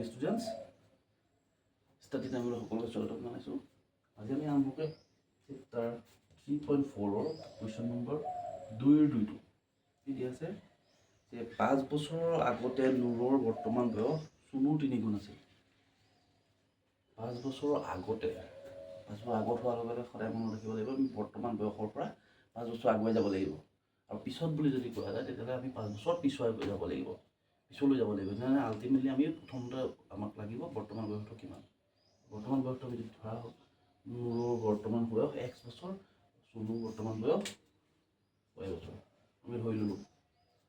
Morning students, study টাইমলৈ সকলোকে স্বাগতম জনাইছোঁ। আজি আমি আৰম্ভ কৰিম চেপ্টাৰ 3.4 কুৱেশ্যন নম্বৰ 2 কি দিয়া আছে যে 5 বছৰৰ আগতে নুৰৰ বৰ্তমান বয়স চুনুৰ 3 গুণ আছিল। 5 বছৰৰ আগতে, 5 বছৰ আগত হোৱাৰ লগে লগে সদায় মনত ৰাখিব লাগিব আমি বৰ্তমান বয়সৰ পৰা 5 বছৰ আগুৱাই যাব লাগিব। আৰু পিছত বুলি যদি কোৱা যায় তেতিয়াহ'লে আমি 5 বছৰ পিছুৱাই যাব লাগিব, পিছলৈ যাব লাগিব। যেনে আল্টিমেটলি আমি প্ৰথমতে আমাক লাগিব বৰ্তমান বয়সটো কিমান। বৰ্তমান বয়সটো আমি যদি ধৰা হওক নুৰৰ বৰ্তমান বয়স x বছৰ, চুনুৰ বৰ্তমান বয়স y বছৰ, আমি ধৰি ল'লোঁ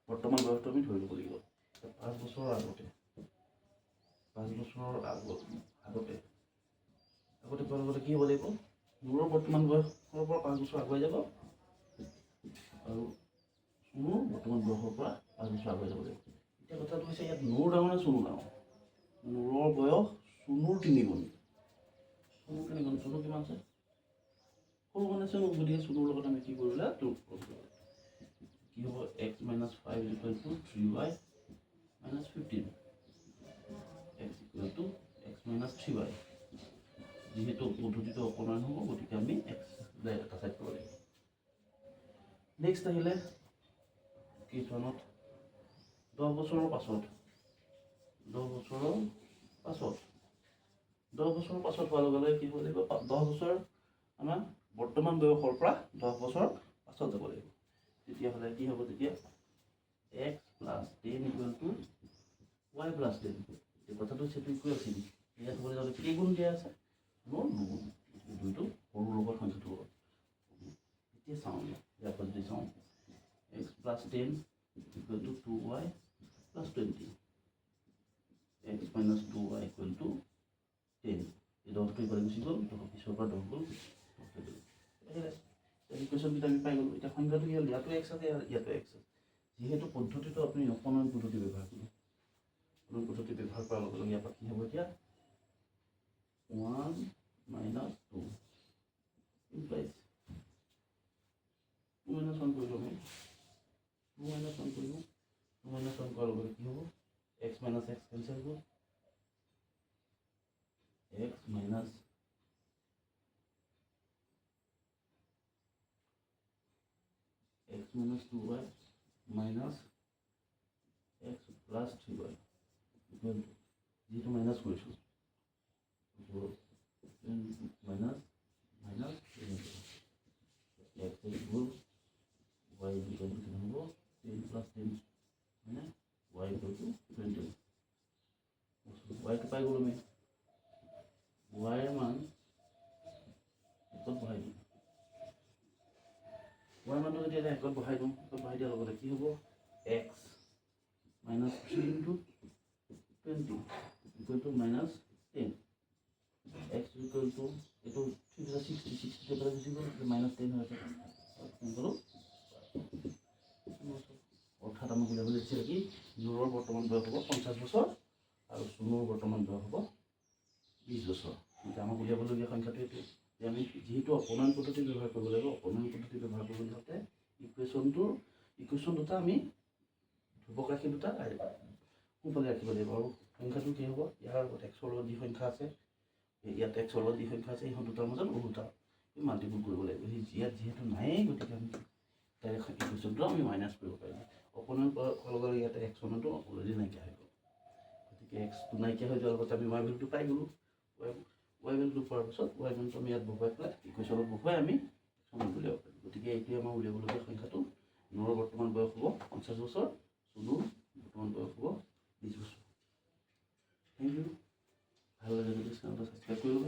বৰ্তমান বয়সটো আমি ধৰি ল'ব লাগিব। 5 বছৰৰ আগতে, 5 বছৰৰ আগতে কোৱাৰ লগতে কি হ'ব লাগিব, নুৰৰ বৰ্তমান বয়সৰ পৰা 5 বছৰ আগুৱাই যাব আৰু চুনুৰ বৰ্তমান বয়সৰ পৰা 5 বছৰ আগুৱাই যাব লাগিব। এতিয়া কথাটো হৈছে ইয়াত নুৰ ডাঙৰ নে চুনু ডাঙৰ? নুৰৰ বয়স চুনুৰ 3 গুণ। চুনুৰ 3 গুণ, চুনু কিমান আছে? সৰু মানে চুনু, গতিকে চুনুৰ লগত আমি কি কৰিলে কি হ'ব x - 5 = 3y - 15, x = x - 3y। যিহেতু পদ্ধতিটো অকণমান হ'ব গতিকে আমি x এটা চাইড কৰিব লাগিব। নেক্সট আহিলে কেইজনত 10 বছৰৰ পাছত, 10 বছৰৰ পাছত হোৱাৰ লগে লগে কি হ'ব লাগিব, 10 বছৰ আমাৰ বৰ্তমান বয়সৰ পৰা 10 বছৰ পাছত যাব লাগিব। তেতিয়াহ'লে কি হ'ব, তেতিয়া x + 10 = y + 10। এই কথাটো সেইটো কৈ আছিল ইয়াত হ'বলৈ যাওঁতে কি গুণ দিয়া আছে, নুৰ 2 গুণ, দুইটো সৰুৰ লগত সংখ্যাটো হ'ব। এতিয়া চাওঁ ইয়াৰ পৰা যদি চাওঁ x + 10 = 2y + 20, x - 2y = 10। এই 10টো ইফালে গুচি গ'ল, পিছৰ পৰা 10 গ'ল। ইকুৱেশ্যনকেইটা আমি পাই গ'লোঁ। এতিয়া সংখ্যাটো কি হ'ল, ইয়াতো x আছে ইয়াতো x আছে। যিহেতু পদ্ধতিটো আপুনি অপনয়ন পদ্ধতি ব্যৱহাৰ কৰিব, অপনয়ন পদ্ধতি ব্যৱহাৰ কৰাৰ লগে লগে ইয়াৰ পৰা কি হ'ব, এতিয়া 1 - 2 implies 2 - 1 কৰিলোঁ আমি, 2 - 1 কৰিলোঁ। 2 - 1 কৰাৰ লগে লগে কি হ'ব, x - x কেঞ্চেল হ'ব, x minus x minus 2y minus x plus 3y equal to যিটো মাইনাছ কৰিছোঁ minus minus x equal y equal to কিমান হ'ব, 10 plus 10 মানে y equal to 20। yটো পাই গ'লোঁ আমি, y এর মান একত বহাই দিম। y মানটো যদি এটা একত বহাই দিওঁ, বহাই দিয়াৰ লগতে কি হ'ব, x minus 3 into 20 equal to minus 10, x equal to এইটো 3 + 60, 60 পৰা গুচি গ'ল, minus 10 হৈ আছে। অৰ্থাৎ আমাক উলিয়াবলৈ দিছিলে কি, নুৰৰ বৰ্তমান বয়স হ'ব 50 বছৰ আৰু চুনুৰ বৰ্তমান বয়স হ'ব 20 বছৰ। এতিয়া আমাক উলিয়াবলগীয়া সংখ্যাটো এইটো যে আমি যিহেতু অপনয়ন পদ্ধতি ব্যৱহাৰ কৰিব লাগিব, অপনয়ন পদ্ধতি ব্যৱহাৰ কৰিবলৈ যাওঁতে ইকুৱেশ্যন দুটা আমি ধ্ৰুৱক ৰাশি দুটা সোঁফালে ৰাখিব লাগিব। আৰু সংখ্যাটো কি হ'ব, ইয়াৰ লগত এক্সৰ লগত যি সংখ্যা আছে, ইয়াত এক্সৰ লগত যি সংখ্যা আছে, এই দুটাৰ মাজত ওলোটা মাল্টিপুল কৰিব লাগিব। ইয়াত যিহেতু নায়েই গতিকে আমি ডাইৰেক্ট ইকুৱেশ্যনটো আমি মাইনাছ কৰিব পাৰিম। অপনয়ন কৰাৰ লগে লগে ইয়াতে এক্স মানটো অলৰেডি নাইকিয়া হৈ গ'ল, গতিকে এক্সটো নাইকিয়া হৈ যোৱাৰ লগতে আমি y ভেলুটো পাই গ'লোঁ। y ভেলুটো পোৱাৰ পিছত y ভেলুটো আমি ইয়াত বহুৱাই পেলাই ইকুৱেশ্যনত বহুৱাই আমি এক্সমান উলিয়াব পাৰিম। গতিকে এইটোৱে আমাৰ উলিয়াবলগীয়া সংখ্যাটো, নুৰৰ বৰ্তমান বয়স হ'ব 50 বছৰ, চুনুৰ বৰ্তমান বয়স হ'ব 20 বছৰ। Thank you. ভাল লাগে যদি চেনেলটো ছাবস্ক্ৰাইব কৰি ল'ব।